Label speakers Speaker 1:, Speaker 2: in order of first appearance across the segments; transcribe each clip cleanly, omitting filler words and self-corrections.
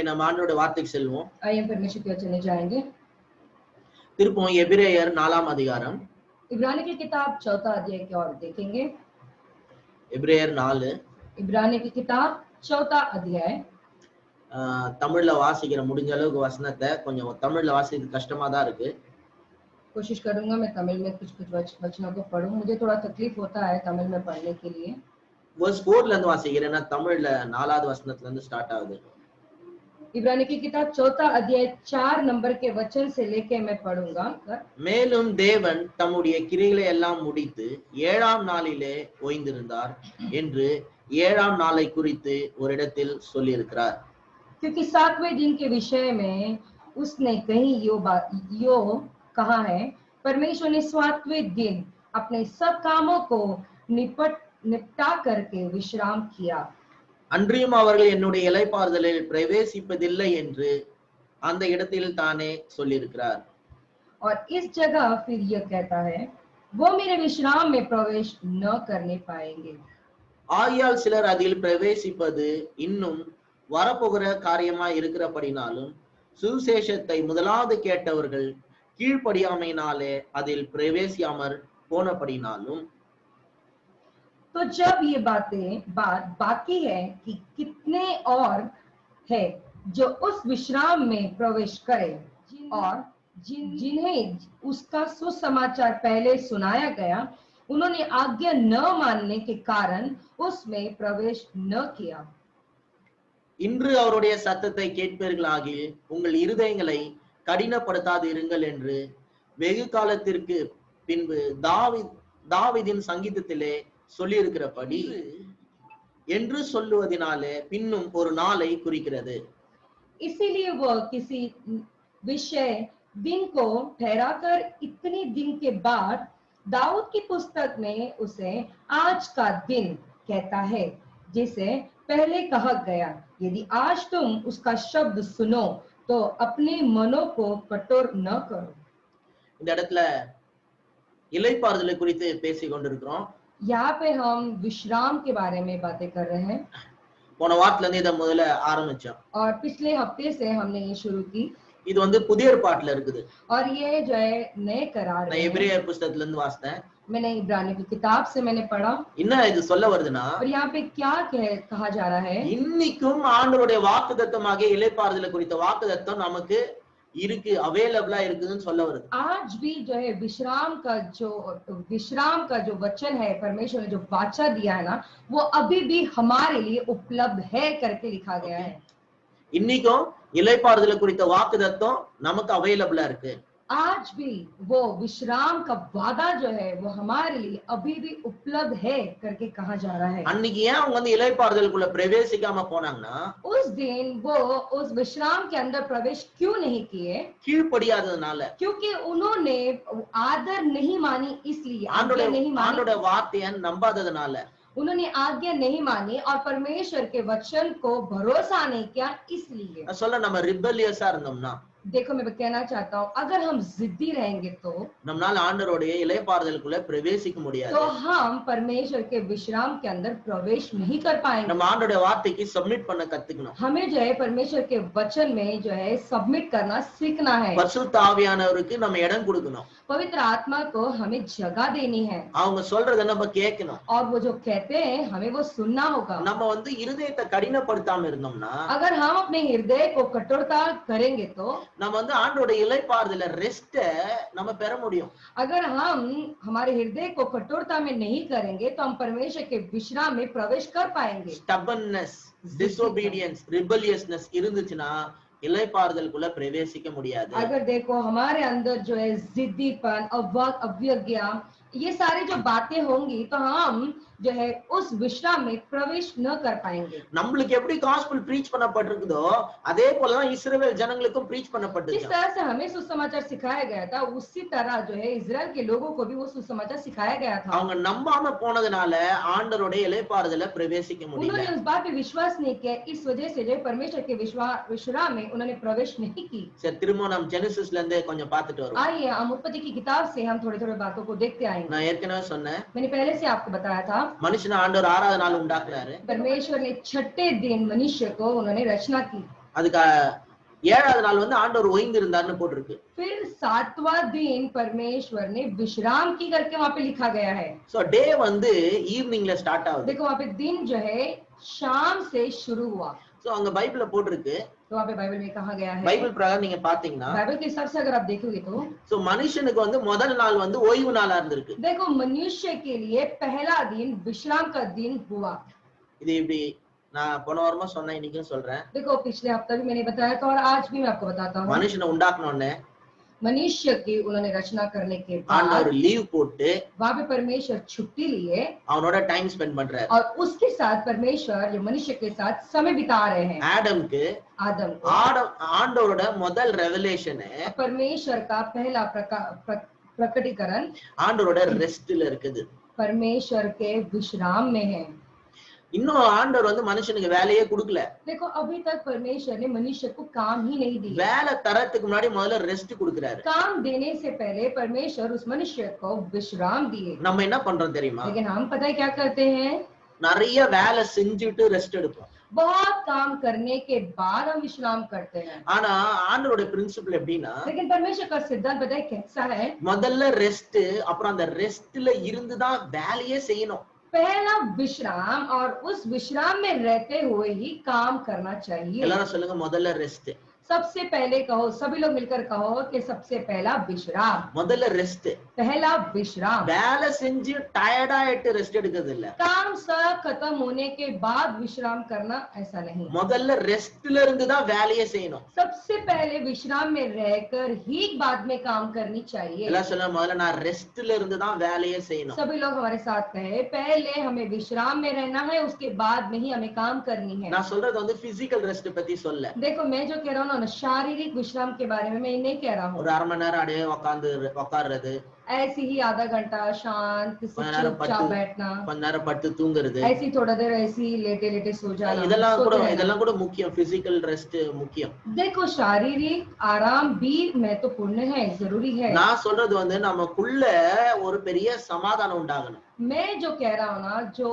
Speaker 1: நம்ம ஆண்டவருடைய வார்த்தைக்கு செல்வோம்.
Speaker 2: आइए परमेश्वर के वचन में जाएंगे।
Speaker 1: திருப்போம் எபிரேயர் 4ஆம் அதிகாரம்,
Speaker 2: इब्रानी की किताब 4था अध्याय की ओर देखेंगे।
Speaker 1: எபிரேயர் 4
Speaker 2: इब्रानी की किताब 4था अध्याय।
Speaker 1: தமிழ்ல வாசிக்கிற முடிஞ்ச அளவுக்கு வசனத்தை, கொஞ்சம் தமிழ்ல வாசிக்கிறது கஷ்டமா தான் இருக்கு.
Speaker 2: कोशिश करूंगा मैं तमिल में कुछ वचनों को पढूं, मुझे थोड़ा तकलीफ होता है तमिल में पढ़ने के लिए।
Speaker 1: verse 4ல இருந்து வாசிக்கிறேன், நான் தமிழ்ல 4வது வசனத்துல இருந்து ஸ்டார்ட் ஆகுது.
Speaker 2: इब्रानी की किताब 4था अध्याय 4 नंबर के वचन से लेके मैं पढ़ूंगा।
Speaker 1: மேலும் தேவன் தம்முடைய கிரியைகளை எல்லாம் முடித்து 7ஆம் நாளிலே ஓய்ந்திருந்தார் என்று 7ஆம் நாளை குறித்து ஒரு இடத்தில் சொல்லியிருக்கிறார்.
Speaker 2: क्योंकि 7वें दिन के विषय में उसने कहीं यो कहा है, परमेश्वर ने 7वें दिन अपने सब कामों को निपटा करके विश्राम किया।
Speaker 1: அன்றியும் அவர்கள் என்னுடைய இளைப்பாறுதலில் பிரவேசிப்பதில்லை என்று அந்த இடத்தில் தானே சொல்லியிருக்கிறார்.
Speaker 2: और इस जगह फिर यह कहता है, वो मेरे विश्राम में प्रवेश न करने पाएंगे।
Speaker 1: ஆகையால் சிலர் அதில் பிரவேசிப்பது இன்னும் வரப்போகிற காரியமா இருக்கிறபடினாலும், சுவிசேஷத்தை முதலாவது கேட்டவர்கள் கீழ்ப்படியாமையினாலே அதில் பிரவேசியாமற் போனபடினாலும்,
Speaker 2: तो जब ये बात बाकी है कि कितने और है जो उस विश्राम में प्रवेश करें, और जिन्हें उसका सुसमाचार पहले सुनाया गया, उन्होंने आज्ञा न मानने के कारण उसमें प्रवेश न किया।
Speaker 1: இன்று அவருடைய சத்தத்தை கேட்பீர்களாகில் உங்கள் இருதயங்களை கடினப்படுத்தாது இருங்கள் என்று வெகு காலத்திற்கு பின்பு தாவீதின் சங்கீதத்திலே சொல்லியிருக்கிறபடி என்று சொல்லுவதினாலே பின்னும் ஒரு நாளை குறிக்கிறது.
Speaker 2: इसीलिए वो किसी विषय दिन को ठहराकर इतने दिन के बाद दाऊद की पुस्तक में उसे आज का दिन कहता है, जिसे पहले कहा गया, यदि आज तुम उसका शब्द सुनो तो अपने मनों को कठोर न करो।
Speaker 1: இந்த இடத்துல இளைப்பாறுதலை குறித்து பேசிக் கொண்டிருக்கிறோம்.
Speaker 2: यहाँ पे हम विश्राम के बारे में बातें कर रहे हैं।
Speaker 1: போன வாரத்துல இருந்து இத முதல்ல ஆரம்பிச்சோம்.
Speaker 2: और पिछले हफ्ते से हमने ये शुरू की।
Speaker 1: இது வந்து புதிய ஏற்பாட்டுல இருக்குது.
Speaker 2: और ये जो है नए करार
Speaker 1: நான் எபிரேயர் புத்தகத்துல இருந்து வாசித்தேன்.
Speaker 2: मैंने इब्रानी की किताब से मैंने पढ़ा।
Speaker 1: என்ன இது சொல்ல வருதுன்னா,
Speaker 2: और यहाँ पे क्या कहा जा रहा है,
Speaker 1: இன்னைக்கும் ஆண்டவருடைய வாக்குத்தத்தமாக இளைப்பாறுதலை குறித்த வாக்குத்தத்தம் நமக்கு இருக்கு, அவேலபிளா இருக்குதுன்னு சொல்ல வருது.
Speaker 2: आज भी जो है विश्राम का जो वचन है, परमेश्वर ने जो वाचा दिया है ना, वो अभी भी हमारे लिए उपलब्ध है करके लिखा गया है।
Speaker 1: இன்னைக்கும் இளைப்பாறுதலை குறித்த வாக்குத்தத்தம் நமக்கு அவேலபிளா இருக்கு.
Speaker 2: आज भी वो विश्राम का वादा जो है वो हमारे लिए अभी भी उपलब्ध है करके कहा जा रहा है।
Speaker 1: அன்னைக்கு ஏன் அவங்க வந்து இளைப்பாறுதலுக்குள்ள பிரவேசிக்காம போனாங்கன்னா,
Speaker 2: उस दिन वो उस विश्राम के अंदर प्रवेश क्यों नहीं किए?
Speaker 1: கீழ்ப்படியாததுனால,
Speaker 2: क्योंकि उन्होंने आदर नहीं मानी, इसलिए आज्ञा नहीं मानी,
Speaker 1: ஆண்டவருடைய வார்த்தையை நம்பாததுனால,
Speaker 2: उन्होंने आज्ञा नहीं मानी और परमेश्वर के वचन को भरोसा नहीं किया, इसलिए।
Speaker 1: சொல்ல நம்ம ரிபெலியஸா இருந்தோம்னா,
Speaker 2: देखो मैं कहना चाहता हूँ, अगर हम जिद्दी रहेंगे तो
Speaker 1: நம்மால ஆண்டவருடைய இளைப்பாறுதலுக்குள்ள பிரவேசிக்க முடியாது.
Speaker 2: तो हम परमेश्वर के विश्राम के अंदर प्रवेश नहीं कर पाएंगे।
Speaker 1: நம்ம ஆண்டவருடைய வார்த்தைக்கு சப்மிட் பண்ண கத்துக்கணும்.
Speaker 2: हमें जो है परमेश्वर के वचन में जो है सबमिट करना सीखना है।
Speaker 1: பரிசுத்த ஆவியானவருக்கு நம்ம இடம் கொடுக்கணும்.
Speaker 2: पवित्र आत्मा को हमें जगह देनी है।
Speaker 1: அவங்க சொல்றத நம்ம கேட்கணும்.
Speaker 2: और वो जो कहते हैं हमें वो सुनना होगा।
Speaker 1: நம்ம வந்து இருதயத்தை கடினப்படுத்தாம இருந்தோம்னா,
Speaker 2: अगर हम अपने हृदय को कठोरता करेंगे तो
Speaker 1: நம்ம வந்து ஆண்டவருடைய இளைப்பாறுதல ரெஸ்ட் நம்ம பெற முடியும்.
Speaker 2: अगर हम हमारे हृदय को कठोरता में नहीं करेंगे तो हम परमेश्वर के विश्राम में प्रवेश कर पाएंगे।
Speaker 1: stubbornness, disobedience, rebelliousness இருந்துச்சுன்னா இளைப்பாறுதலுக்குள்ள பிரவேசிக்க முடியாது.
Speaker 2: अगर देखो हमारे अंदर जो है जिद्दीपन, अवज्ञा, ये सारी जो बातें होंगी तो हम जो है उस विश्राम में प्रवेश न कर पाएंगे।
Speaker 1: நம்மளுக்கு எப்படி காஸ்பல் ப்ரீச் பண்ணப்பட்டிருக்குதோ அதே போல தான் இஸ்ரவேல் ஜனங்களுக்கும் ப்ரீச் பண்ணப்பட்டது.
Speaker 2: जिस तरह से हमें सुसमाचार सिखाया गया था, उसी तरह जो है इजराइल के लोगों को भी वो सुसमाचार सिखाया गया था।
Speaker 1: அவங்க நம்பாம போனதுனால ஆண்டவருடைய இளைப்பாறுதல பிரவேசிக்க முடியல.
Speaker 2: उन्होंने उस बात पे विश्वास नहीं किया, इस वजह से जो परमेश्वर के विश्राम में उन्होंने प्रवेश नहीं की।
Speaker 1: சரி, திரும்ப நம்ம ஜெனசிஸ்ல இருந்து கொஞ்சம் பார்த்துட்டு வருவோம்.
Speaker 2: आइए हम उत्पत्ति की किताब से हम थोड़ी-थोड़ी बातों को देखते आएंगे।
Speaker 1: நான் ஏற்கனவே சொன்னேன்,
Speaker 2: मैंने पहले से आपको बताया था,
Speaker 1: மனுஷனை ஆண்டவர் 6வது நாள் உண்டாக்குறாரு.
Speaker 2: परमेश्वर ने छठे दिन मनुष्य को उन्होंने रचना की.
Speaker 1: அதுக்கு 7வது நாள் வந்து ஆண்டவர் ஓய்ந்து இருந்தார்னு போட்டிருக்கு.
Speaker 2: फिर 7वां दिन परमेश्वर ने विश्राम की करके वहां पे लिखा गया है।
Speaker 1: சோ டே வந்து ஈவினிங்ல ஸ்டார்ட் ஆகுது.
Speaker 2: देखो वहां पे दिन जो है शाम से शुरू हुआ।
Speaker 1: சோ அங்க பைபிள்ல போட்டிருக்கு.
Speaker 2: तो वहां पे बाइबल में कहा गया है,
Speaker 1: பைபிள் பிரகாரம் நீங்க பாத்தீங்கன்னா
Speaker 2: बाइबल के हिसाब से अगर आप देखोगे तो
Speaker 1: சோ மனுஷனுக்கு வந்து முதல் நாள் வந்து ஓய்வு நாளா இருந்திருக்கு.
Speaker 2: देखो मनुष्य के लिए पहला दिन विश्राम का दिन हुआ।
Speaker 1: இது இப்படி நான் போன வாரமா சொன்னேன், இன்னைக்கும் சொல்றேன்.
Speaker 2: देखो पिछले हफ्ता भी मैंने बताया था और आज भी मैं आपको बताता हूँ।
Speaker 1: மனுஷனை உண்டாக்குன உடனே
Speaker 2: मनुष्य की उन्होंने रचना करने के बाद
Speaker 1: ஆண்டவர் லீவ் போட்டு
Speaker 2: वहां पे परमेश्वर छुट्टी लिए
Speaker 1: அவனோட டைம் ஸ்பெண்ட் பண்றாரு.
Speaker 2: और उसके साथ परमेश्वर जो मनुष्य के साथ समय बिता रहे हैं।
Speaker 1: ஆடம்க்கு
Speaker 2: आदम को
Speaker 1: ஆண்டவரோட முதல் ரெவலேஷன்
Speaker 2: परमेश्वर का पहला प्रकटीकरण
Speaker 1: ஆண்டவரோட ரெஸ்ட்ல இருக்குது.
Speaker 2: परमेश्वर के विश्राम में है।
Speaker 1: இன்னும் ஆண்டவர் வந்து மனுஷனுக்கு வேலையே கொடுக்கல.
Speaker 2: देखो अभी तक परमेश्वर ने मनुष्य को काम ही नहीं दिया।
Speaker 1: வேலை தரத்துக்கு முன்னாடி முதல்ல ரெஸ்ட் கொடுக்கறாரு.
Speaker 2: काम देने से पहले परमेश्वर उस मनुष्य को विश्राम दिए।
Speaker 1: நம்ம என்ன பண்றோம் தெரியுமா?
Speaker 2: लेकिन हम पता है क्या करते हैं?
Speaker 1: நிறைய வேலை செஞ்சுட்டு ரெஸ்ட் எடுப்போம்.
Speaker 2: बहुत काम करने के बाद हम विश्राम करते हैं।
Speaker 1: ஆனா ஆண்டவரோட பிரின்சிபல் எப்படின்னா,
Speaker 2: लेकिन परमेश्वर का सिद्धांत पता है कैसा है?
Speaker 1: முதல்ல ரெஸ்ட், அப்புறம் அந்த ரெஸ்ட்ல இருந்து தான் வேலையே செய்யணும்.
Speaker 2: पहला विश्राम और उस विश्राम में रहते हुए ही काम करना चाहिए।
Speaker 1: எல்லாரும் சொல்லுங்க, முதல்ல ரெஸ்ட்.
Speaker 2: सबसे पहले कहो, सभी लोग मिलकर कहो कि सबसे पहला विश्राम।
Speaker 1: முதல்ல ரெஸ்ட்.
Speaker 2: पहला विश्राम।
Speaker 1: வேலை செஞ்சு டயர்ட் ஆயிட்டு ரெஸ்ட் எடுக்கிறது இல்ல.
Speaker 2: काम सब खत्म होने के बाद विश्राम करना ऐसा नहीं।
Speaker 1: முதல்ல ரெஸ்ட்ல இருந்து தான் வேலையே செய்யணும்.
Speaker 2: सबसे पहले विश्राम में रहकर ही बाद में काम करनी चाहिए।
Speaker 1: எல்லாம் சொல்லுங்க, முதல்ல நான் ரெஸ்ட்ல இருந்து தான் வேலையே செய்யணும்.
Speaker 2: सभी लोग हमारे साथ कहे, पहले हमें विश्राम में रहना है, उसके बाद में ही हमें काम करनी है।
Speaker 1: நான் சொல்றது வந்து பிசிக்கல் ரெஸ்ட் பத்தி சொல்ல.
Speaker 2: देखो मैं जो कह रहा हूँ ना, शारीरिक विश्राम के बारे में मैं नहीं कह रहा हूँ।
Speaker 1: ஒரு 1/2 மணி நேரம் அப்படியே உட்கார்றது,
Speaker 2: ऐसे ही आधा घंटा शांत से
Speaker 1: கொஞ்ச நேரம்
Speaker 2: चुपचाप बैठना,
Speaker 1: கொஞ்ச நேரம் படுத்து தூங்குறது,
Speaker 2: ऐसे ही थोड़ा देर ऐसे ही लेटे लेटे सो जाना,
Speaker 1: இதெல்லாம் கூட முக்கியம். பிசிக்கல் ரெஸ்ட் முக்கியம்.
Speaker 2: देखो शारीरिक आराम भी महत्वपूर्ण है, जरूरी है।
Speaker 1: நான் சொல்றது வந்து நமக்குள்ள ஒரு பெரிய சமாதானம் உண்டாகணும்.
Speaker 2: मैं जो कह रहा हूँ ना, जो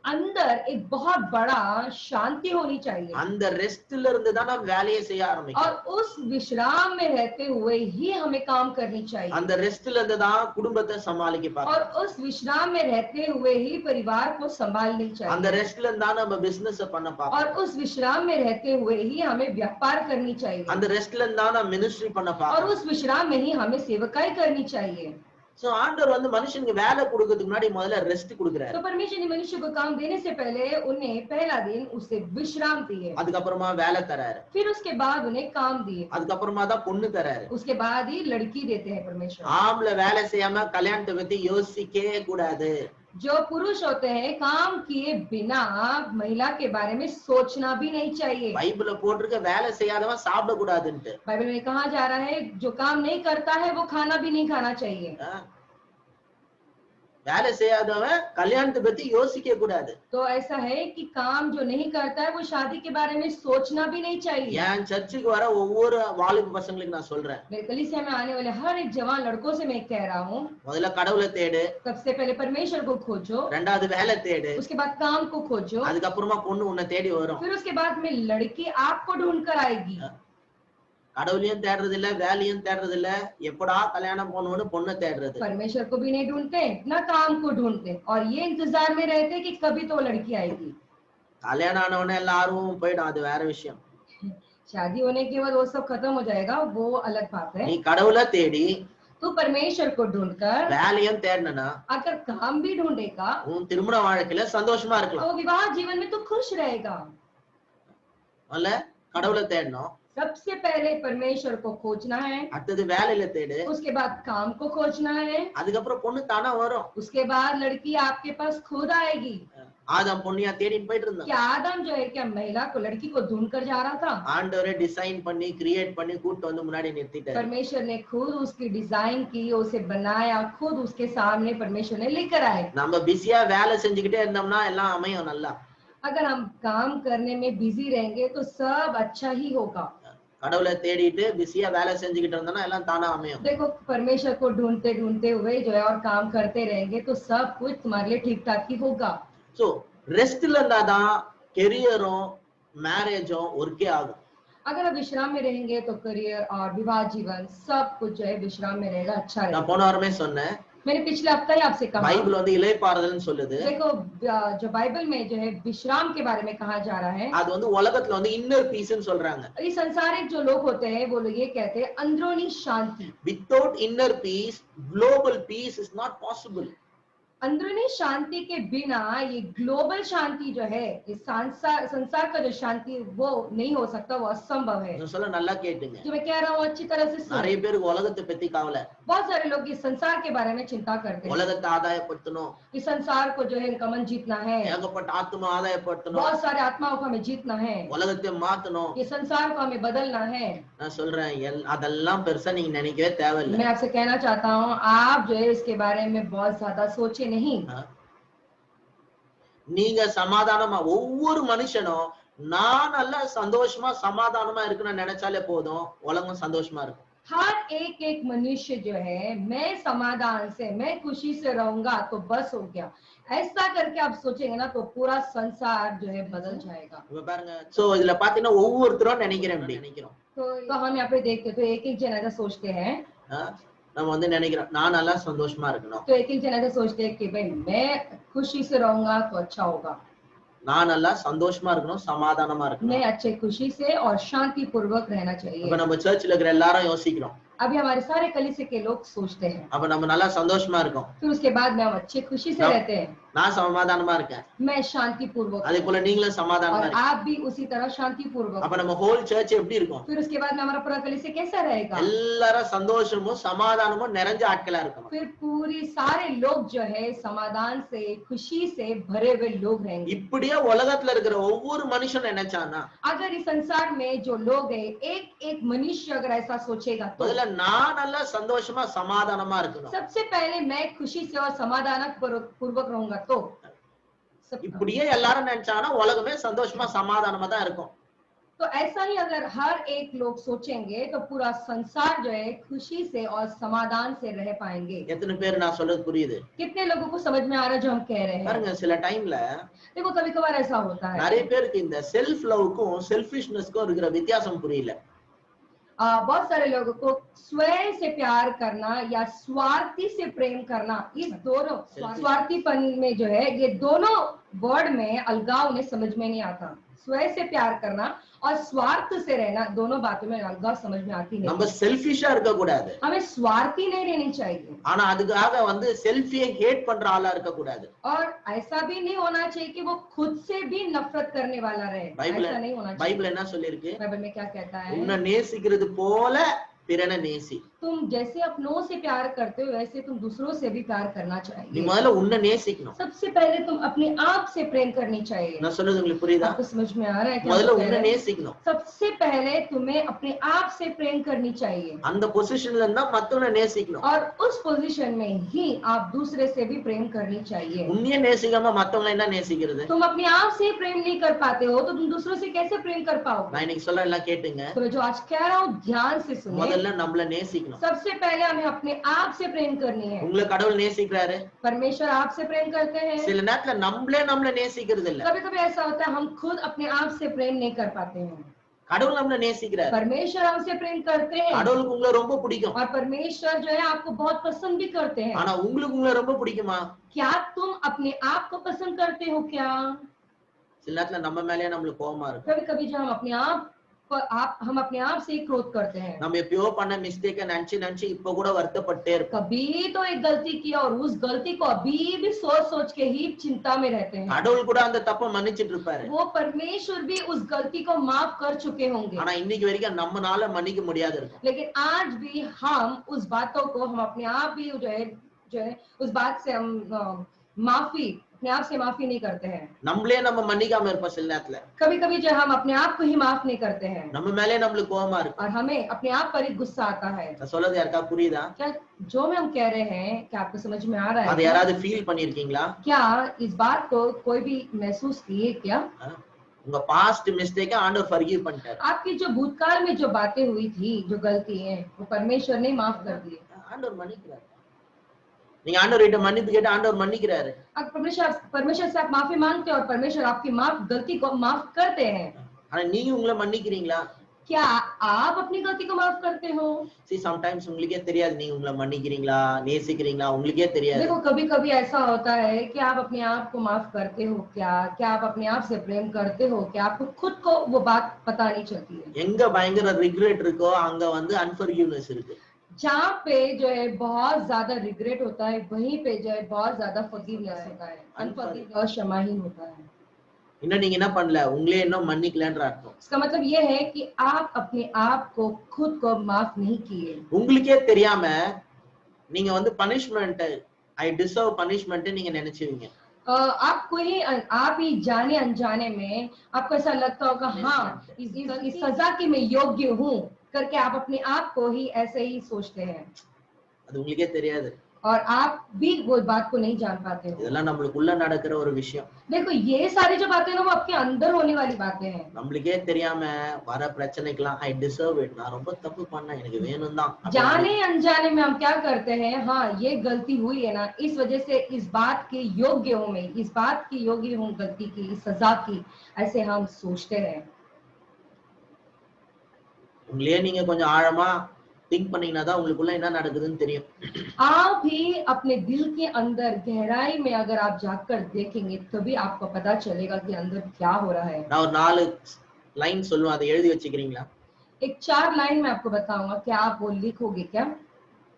Speaker 2: अंदर एक बहुत बड़ा शांति होनी चाहिए।
Speaker 1: அந்த ரெஸ்ட்ல இருந்து தான் நம்ம வேலையை செய்ய ஆரம்பிக்கணும்.
Speaker 2: और उस विश्राम में रहते हुए ही हमें काम करनी चाहिए।
Speaker 1: அந்த ரெஸ்ட்ல இருந்து தான் குடும்பத்தை சமாளிக்க
Speaker 2: और
Speaker 1: பார்க்கணும்.
Speaker 2: उस विश्राम में रहते हुए ही परिवार को संभालनी चाहिए।
Speaker 1: அந்த ரெஸ்ட்ல இருந்து தான் நம்ம பிசினஸ் பண்ண பார்க்கணும்.
Speaker 2: और उस विश्राम में रहते हुए ही हमें व्यापार करनी चाहिए।
Speaker 1: அந்த ரெஸ்ட்ல இருந்து தான் நம்ம மினிஸ்ட்ரி பண்ண
Speaker 2: और
Speaker 1: பார்க்கணும்.
Speaker 2: उस विश्राम में ही हमें सेवकाई करनी चाहिए।
Speaker 1: சோ ஆண்டவர் வந்து மனுஷனுக்கு வேலை கொடுக்கிறதுக்கு முன்னாடி முதல்ல ரெஸ்ட் கொடுக்கறாரு.
Speaker 2: तो परमेश्वर ने मनुष्य को काम देने से पहले उन्हें पहला दिन उसे विश्राम दिए,
Speaker 1: அதுக்கு அப்புறமா வேலை தராரு.
Speaker 2: फिर उसके बाद उन्हें काम दिए,
Speaker 1: அதுக்கு அப்புறமா தான் பொண்ணு தராரு.
Speaker 2: उसके बाद ही लड़की देते हैं परमेश्वर।
Speaker 1: ஆம்பளை வேலை செய்யாம கல்யாணத்தை பத்தி யோசிக்கவே கூடாது.
Speaker 2: जो पुरुष होते हैं काम किए बिना महिला के बारे में सोचना भी नहीं चाहिए।
Speaker 1: பைபிள்ல போட்டிருக்க வேலை செய்யாதவன் சாப்பிட கூடாதுன்ட்டு.
Speaker 2: बाइबल में कहा जा रहा है जो काम नहीं करता है वो खाना भी नहीं खाना चाहिए।
Speaker 1: வேலை செய்யாதவன் கல்யாணத்தை பத்தி யோசிக்க கூடாது.
Speaker 2: तो ऐसा है कि काम जो नहीं करता है वो शादी के बारे में सोचना भी नहीं चाहिए।
Speaker 1: என் சர்ச்சுக்கு வர ஒவ்வொரு வாலிப பசங்களுக்கு நான் சொல்றேன்,
Speaker 2: मेरे कलीसिया में आने वाले हर एक जवान लड़कों से मैं कह रहा हूँ,
Speaker 1: முதல்ல கடவுளை தேடு,
Speaker 2: सबसे पहले परमेश्वर को खोजो,
Speaker 1: ரெண்டாவது வேலை தேடு,
Speaker 2: उसके बाद काम को खोजो,
Speaker 1: அதுக்கப்புறமா பொண்ணு உன்னை தேடி வரும்.
Speaker 2: फिर उसके बाद में लड़की आपको ढूंढ कर आएगी।
Speaker 1: கடவுளையும் தேடுறது இல்ல, வேலையும் தேடுறது இல்ல, எப்படா கல்யாணம் போகணும்னு பொண்ணை தேடுறது.
Speaker 2: परमेश्वर को भी नहीं ढूंढते ना काम को ढूंढते और ये इंतजार में रहते कि कभी तो लड़की आएगी।
Speaker 1: கல்யாணம் ஆனவனே எல்லாரும் போயிடும், அது வேற விஷயம்.
Speaker 2: शादी होने के बाद वो सब खत्म हो जाएगा, वो अलग बात है।
Speaker 1: நீ கடவுளை தேடி
Speaker 2: तो परमेश्वर को ढूंढकर
Speaker 1: வேலையும் தேடனா
Speaker 2: अगर काम भी ढूंढेगा
Speaker 1: உன் திருமண வாழ்க்கையில சந்தோஷமா இருக்கலாம்.
Speaker 2: तो विवाह जीवन में तो खुश रहेगा।
Speaker 1: அல்ல, கடவுளை தேடணும்,
Speaker 2: सबसे पहले परमेश्वर को खोजना है,
Speaker 1: அடுத்தது வேலையில தேடு,
Speaker 2: उसके बाद काम को खोजना है,
Speaker 1: அதுக்கப்புறம் பொண்ணு தானா வரும்.
Speaker 2: उसके बाद लड़की आपके पास खुद आएगी।
Speaker 1: ஆதாம் பொண்ணியா தேடின்னு போயிட்டு இருந்தான்.
Speaker 2: क्या आदम जो है क्या महिला को लड़की को ढूंढ कर जा रहा था?
Speaker 1: ஆண்டவரே டிசைன் பண்ணி கிரியேட் பண்ணி கூட்டு வந்து முன்னாடி நிறுத்திட்டாரு.
Speaker 2: परमेश्वर ने खुद उसकी डिजाइन की, उसे बनाया, खुद उसके सामने परमेश्वर ने लेकर आए।
Speaker 1: நம்ம பிஸியா வேலை செஞ்சுக்கிட்டே இருந்தோம்னா எல்லாம் அமையும் நல்லா.
Speaker 2: अगर हम काम करने में बिजी रहेंगे तो सब अच्छा ही होगा।
Speaker 1: கடவுளை தேடிட்டு பிஸியா வேலை செஞ்சுக்கிட்டு இருந்தோம்னா எல்லாம் தானா அமையும்.
Speaker 2: देखो परमेश्वर को ढूंढते ढूंढते हुए जो है और काम करते रहेंगे तो सब कुछ तुम्हारे लिए ठीक ठाक ही होगा।
Speaker 1: சோ ரெஸ்ட்ல இருந்தாதான் கெரியரும் மேரேஜும் ஒர்க்கே ஆகும்.
Speaker 2: अगर आप विश्राम में रहेंगे तो करियर और विवाह जीवन सब कुछ जो है विश्राम में रहेगा, अच्छा
Speaker 1: நான்
Speaker 2: रहेगा।
Speaker 1: போன வாரமே சொன்னேன்,
Speaker 2: मैंने पिछले हफ्ता ही आपसे कहा,
Speaker 1: பைபிள் வந்து இளைப்பாறுதல்னு சொல்லுது.
Speaker 2: देखो जो बाइबल में जो है विश्राम के बारे में कहा जा रहा है,
Speaker 1: அது வந்து உலகத்துல வந்து இன்னர் பீஸ்னு சொல்றாங்க.
Speaker 2: ये संसारिक जो लोग होते हैं वो लोग ये कहते हैं अंदरूनी शांति।
Speaker 1: Without inner peace, global peace is not possible.
Speaker 2: अंदरूनी शांति के बिना ये ग्लोबल शांति जो है, इस संसार का जो शांति वो नहीं हो सकता, वो असंभव है।
Speaker 1: நான் சொல்ல நல்லா கேட்டுங்க.
Speaker 2: जो मैं कह रहा हूँ अच्छी तरह से
Speaker 1: நிறைய
Speaker 2: सुनो।
Speaker 1: பேருக்கு உலகத்தை பத்தி கவலை.
Speaker 2: बहुत सारे लोग इस संसार के बारे में चिंता करते हैं,
Speaker 1: உலகத்தை ஆதாயப்படுத்தணும்,
Speaker 2: इस संसार को जो है इनका मन जीतना है,
Speaker 1: ஏகப்பட்ட ஆத்மா ஆதாயப்படுத்தணும்,
Speaker 2: बहुत सारे आत्माओं को हमें जीतना है,
Speaker 1: உலகத்தை மாத்தணும்.
Speaker 2: ये संसार को हमें बदलना है।
Speaker 1: நான் சொல்றேன், அதெல்லாம் பெருசா நீங்க நினைக்கவே தேவையில்லை.
Speaker 2: मैं आपसे कहना चाहता हूँ, आप जो है इसके बारे में बहुत ज्यादा सोचे नहीं।
Speaker 1: நீங்க சமாதானமா, ஒவ்வொரு மனுஷனும் நான் நல்லா சந்தோஷமா சமாதானமா இருக்குன்னு நினைச்சாலே போதும், உலகம் சந்தோஷமா இருக்கும்.
Speaker 2: हर एक मनुष्य जो है मैं समाधान से, मैं खुशी से रहूंगा तो बस हो गया, ऐसा करके आप सोचेंगे ना तो पूरा संसार जो है बदल जाएगा।
Speaker 1: இப்ப பாருங்க, சோ இதுல பாத்தீங்கன்னா ஒவ்வொருத்தரும் நினைக்கிறோம்.
Speaker 2: तो हम यहाँ पे देखते तो एक जन ऐसा सोचते हैं,
Speaker 1: நம்ம வந்து நினைக்கிறோம் நான் நல்லா சந்தோஷமா இருக்கணும்,
Speaker 2: तो एक जन ऐसा सोचते हैं कि भाई मैं खुशी से रहूंगा तो अच्छा होगा,
Speaker 1: நான் நல்லா சந்தோஷமா இருக்கணும், சமாதானமா இருக்கணும்.
Speaker 2: मैं अच्छे खुशी से और शांति पूर्वक रहना चाहिए।
Speaker 1: இப்ப நம்ம சர்ச்சில் இருக்கிற எல்லாரும் யோசிக்கிறோம்,
Speaker 2: अभी हमारे सारे कलीसिया के लोग सोचते हैं,
Speaker 1: அப்ப நம்ம நல்லா சந்தோஷமா இருக்கோம்,
Speaker 2: फिर उसके बाद में हम अच्छे खुशी से रहते हैं,
Speaker 1: நான் சமாதானமா இருக்கேன்,
Speaker 2: मैं शांति पूर्वक,
Speaker 1: அதே போல நீங்களும் சமாதானமா
Speaker 2: और
Speaker 1: இருக்கீங்க.
Speaker 2: आप भी उसी तरह शांति पूर्वक।
Speaker 1: அப்ப நம்ம ஹோல் சர்ச் எப்படி இருக்கும்?
Speaker 2: फिर उसके बाद में हमारा पूरा कलीसिया कैसा रहेगा?
Speaker 1: எல்லாரும் சந்தோஷமும் சமாதானமும் நிறைஞ்ச ஆட்களா இருக்கணும்.
Speaker 2: फिर पूरी सारे लोग जो है समाधान से, खुशी से भरे हुए लोग रहेंगे।
Speaker 1: இப்படியே உலகத்துல இருக்கிற ஒவ்வொரு மனுஷனும் நினைச்சானா,
Speaker 2: अगर इस संसार में जो लोग है, एक मनुष्य अगर ऐसा सोचेगा तो
Speaker 1: முதல்ல நான் நல்லா சந்தோஷமா சமாதானமா இருக்கணும்,
Speaker 2: सबसे पहले मैं खुशी से और समाधान पूर्वक रहूंगा तो
Speaker 1: இப்படியே எல்லாரும் நினைச்சாங்கன்னா உலகமே சந்தோஷமா சமாதானமா தான் இருக்கும்.
Speaker 2: तो ऐसा ही अगर हर एक लोग सोचेंगे तो पूरा संसार जो है खुशी से और समाधान से रह पाएंगे।
Speaker 1: எத்தனை பேர் நான் சொல்றது புரியுது?
Speaker 2: कितने लोगों को समझ में आ रहा है जो हम कह रहे हैं?
Speaker 1: பாருங்க, சில டைம்ல
Speaker 2: देखो कभी कभार ऐसा होता है,
Speaker 1: நிறைய பேருக்கு இந்த செல்ஃப் லவ்க்கும் செல்ஃபிஷ்னஸ்க்கும் இருக்கிற வித்தியாசம் புரியல.
Speaker 2: बहुत सारे लोगों को स्वयं से प्यार करना या स्वार्थी से प्रेम करना, इस दोनों स्वार्थीपन में जो है ये दोनों वर्ड में अलगाव उन्हें समझ में नहीं आता। स्वयं से प्यार करना और स्वार्थ से रहना, दोनों बातों में अलगाव समझ में आती
Speaker 1: நம்ம
Speaker 2: नहीं।
Speaker 1: செல்ஃபிஷா இருக்க கூடாது,
Speaker 2: हमें स्वार्थी नहीं रहनी चाहिए
Speaker 1: ஆனா அதுக்காக வந்து செல்ஃபியை ஹேட் பண்ற ஆளா இருக்க கூடாது.
Speaker 2: और ऐसा भी नहीं होना चाहिए कि वो खुद से भी नफरत करने वाला रहे, ऐसा नहीं होना चाहिए।
Speaker 1: பைபிள் என்ன சொல்லிருக்கு?
Speaker 2: बाइबल में क्या कहता है?
Speaker 1: உன்னை நேசிக்கிறது போல பிறனை நேசி.
Speaker 2: तुम जैसे अपनों से प्यार करते हो वैसे तुम दूसरों से भी प्यार करना
Speaker 1: நீ
Speaker 2: चाहिए।
Speaker 1: முதல்ல உன்னை நேசிக்கணும்.
Speaker 2: सबसे पहले तुम अपने आप से प्रेम करनी चाहिए।
Speaker 1: நான் சொல்றது உங்களுக்கு புரியுதா?
Speaker 2: आपको समझ में आ रहा है क्या
Speaker 1: முதல்ல
Speaker 2: मैं कह
Speaker 1: உன்னை
Speaker 2: रहा हूं?
Speaker 1: நேசிக்கணும்.
Speaker 2: सबसे पहले तुम्हें अपने आप से प्रेम करनी चाहिए
Speaker 1: அந்த பொசிஷன்ல இருந்தா மத்தவனை நேசிக்கணும்.
Speaker 2: और उस पोजीशन में ही आप दूसरे से भी प्रेम करनी चाहिए।
Speaker 1: உன்னையே நேசிக்காம மத்தவங்களை என்ன நேசிக்கிறது?
Speaker 2: तुम अपने आप से प्रेम नहीं कर पाते हो तो तुम दूसरों से कैसे प्रेम कर पाओगे?
Speaker 1: நான் இன்னைக்கு சொல்ல எல்லாம் கேட்டுங்க.
Speaker 2: तो मैं जो आज कह रहा हूँ ध्यान से सुनिए।
Speaker 1: முதல்ல நம்மள நேசிக்கணும்.
Speaker 2: सबसे पहले हमें अपने आप से प्रेम करनी है।
Speaker 1: உங்களை கடவுள் நேசிக்கிறாரு.
Speaker 2: परमेश्वर आपसे प्रेम करते हैं।
Speaker 1: சில நேரத்துல நம்மள நேசிக்கிறது இல்ல,
Speaker 2: कभी कभी ऐसा होता है हम खुद अपने आप से प्रेम नहीं कर पाते हैं।
Speaker 1: கடவுள் நம்மள நேசிக்கிறாரு.
Speaker 2: परमेश्वर हमसे प्रेम करते हैं
Speaker 1: கடவுளுக்கு உங்களை ரொம்ப பிடிக்கும்,
Speaker 2: और परमेश्वर जो है आपको बहुत पसंद भी करते हैं।
Speaker 1: ஆனா உங்களுக்கு உங்களை ரொம்ப பிடிக்குமா?
Speaker 2: क्या तुम अपने आप को पसंद करते हो क्या?
Speaker 1: சில நேரத்துல நம்ம மேலயே நம்மளுக்கு கோவமா இருக்கும்.
Speaker 2: कभी कभी जो हम अपने आप से क्रोध करते हैं।
Speaker 1: நம்ம எப்பயோ பண்ண மிஸ்டேக்க நினைச்சு இப்ப கூட வருத்தப்பட்டே இருக்கோம்.
Speaker 2: कभी तो एक गलती किया और उस गलती को अभी भी सोच के ही चिंता में रहते हैं।
Speaker 1: கடவுள் கூட அந்த தப்பை மன்னிச்சிட்டு இருப்பாரு,
Speaker 2: वो परमेश्वर भी उस गलती को माफ कर चुके होंगे,
Speaker 1: ஆனா இன்னைக்கு वரைக்கும் நம்மனால மன்னிக்க முடியாது இருக்கும்.
Speaker 2: लेकिन आज भी हम उस बातों को हम अपने आप भी जो है उस बात से हम अपने आप से माफी नहीं करते हैं।
Speaker 1: நம்மளே நம்ம மன்னிக்காம இருப்போம் சில நேரத்துல.
Speaker 2: कभी कभी जो हम अपने आप को ही माफ नहीं करते हैं
Speaker 1: நம்ம மேலே நம்மளுக்கு கோவமா இருக்கும்.
Speaker 2: और हमें अपने आप पर ही गुस्सा आता है।
Speaker 1: நான் சொல்றது யாருக்கா புரியுதா?
Speaker 2: क्या जो मैं हम कह रहे हैं क्या आपको समझ में आ रहा
Speaker 1: அது
Speaker 2: है?
Speaker 1: யாராவது ஃபீல் பண்ணிருக்கீங்களா?
Speaker 2: क्या इस बात को कोई भी महसूस किए क्या?
Speaker 1: உங்க பாஸ்ட் மிஸ்டேக்க ஆண்டவர் ஃபர்கிவ் பண்ணிட்டாரு.
Speaker 2: आपकी जो भूतकाल में जो बातें हुई थी, जो गलती है, वो परमेश्वर ने माफ कर दी।
Speaker 1: ஆண்டவர் மன்னிக்கிறாரு. நீங்க ஆண்டவர்கிட்ட மன்னிப்பு கேட்டு ஆண்டவர் மன்னிக்கிறாரு.
Speaker 2: परमेश्वर से आप माफी मांगते हो और परमेश्वर आपकी गलती को माफ करते हैं।
Speaker 1: ஆனா நீங்க உங்களை மன்னிக்கிறீங்களா?
Speaker 2: क्या आप अपनी गलती को माफ करते हो?
Speaker 1: see sometimes உங்களுக்கே தெரியாது நீங்க உங்களை மன்னிக்கிறீங்களா நேசிக்கிறீங்களா उங்களுக்கே தெரியாது
Speaker 2: देखो कभी कभी ऐसा होता है कि आप अपने आप को माफ करते हो क्या आप अपने आप से प्रेम करते हो क्या? आपको खुद को वो बात पता नहीं चलती है।
Speaker 1: எங்க பயங்கர regret இருக்கோ அங்க வந்து unforgiveness இருக்கு
Speaker 2: जहाँ पे जो है बहुत ज्यादा रिग्रेट होता है वहीं पे जो है बहुत ज्यादा फॉरगिवनेस होता है, अनफॉरगिवनेस क्षमाहीन होता है।
Speaker 1: இன்னும் நீங்க என்ன பண்ணல உங்களே இன்னும் மன்னிக்கலன்ற அர்த்தம்
Speaker 2: इसका मतलब ये है कि आप अपने आप को खुद को माफ नहीं किए।
Speaker 1: உங்களுக்கே தெரியாம நீங்க வந்து பனிஷ்மென்ட் ஐ டிசர்வ் பனிஷ்மென்ட் நீங்க நினைச்சுவீங்க
Speaker 2: आपको ही आप ही जाने अनजाने में आपको ऐसा लगता होगा हाँ इस सजा की मैं योग्य हूँ करके आप अपने आप को ही ऐसे ही सोचते हैं
Speaker 1: அது உங்களுக்கே தெரியாது
Speaker 2: और आप भी वो बात को नहीं जान पाते हो।
Speaker 1: இதெல்லாம் நம்மளுக்குள்ள நடக்கிற ஒரு விஷயம்
Speaker 2: देखो ये सारी जो बातें ना वो आपके अंदर होने वाली बातें हैं।
Speaker 1: நம்மளுக்கே தெரியாம வர பிரச்சனைக்கெல்லாம் ஐ டிசர்வ் இட் நான் ரொம்ப தப்பு பண்ணேன் எனக்கு வேணும் தான்
Speaker 2: जाने अनजाने में हम क्या करते हैं हाँ ये गलती हुई है ना इस वजह से इस बात के योग्य हूँ मैं इस बात की योग्य हूँ गलती की इस सजा की ऐसे हम सोचते हैं।
Speaker 1: உங்களே நீங்க கொஞ்சம் ஆழமா திங்க் பண்ணீங்கன்னா தான் உங்களுக்குள்ள என்ன நடக்குதுன்னு தெரியும்
Speaker 2: आप भी अपने दिल के अंदर गहराई में अगर आप जाकर देखेंगे तभी आपको पता चलेगा कि अंदर क्या हो रहा है।
Speaker 1: நான் ஒரு 4 லைன் சொல்லுவேன் அதை எழுதி வச்சுக்கிறீங்களா
Speaker 2: एक 4 लाइन में आपको बताऊंगा क्या आप वो लिखोगे क्या?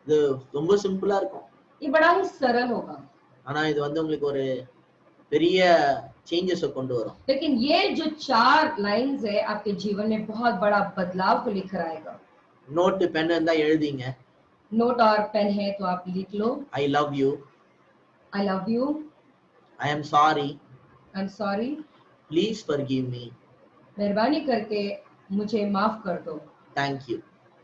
Speaker 1: இது ரொம்ப சிம்பிளா இருக்கும்
Speaker 2: ये बड़ा ही सरल होगा
Speaker 1: ஆனா இது வந்து உங்களுக்கு ஒரு பெரிய चेंजेस கொண்டு வரும்
Speaker 2: लेकिन ये जो 4 लाइन्स है आपके जीवन में बहुत बड़ा बदलाव को लेकर आएगा।
Speaker 1: நோட் பென் இருந்தா எழுதிங்க
Speaker 2: नोट और पेन है तो आप लिख लो
Speaker 1: I love you
Speaker 2: I love you
Speaker 1: I am sorry
Speaker 2: I'm sorry
Speaker 1: please forgive me
Speaker 2: मेहरबानी करके मुझे माफ कर दो
Speaker 1: thank you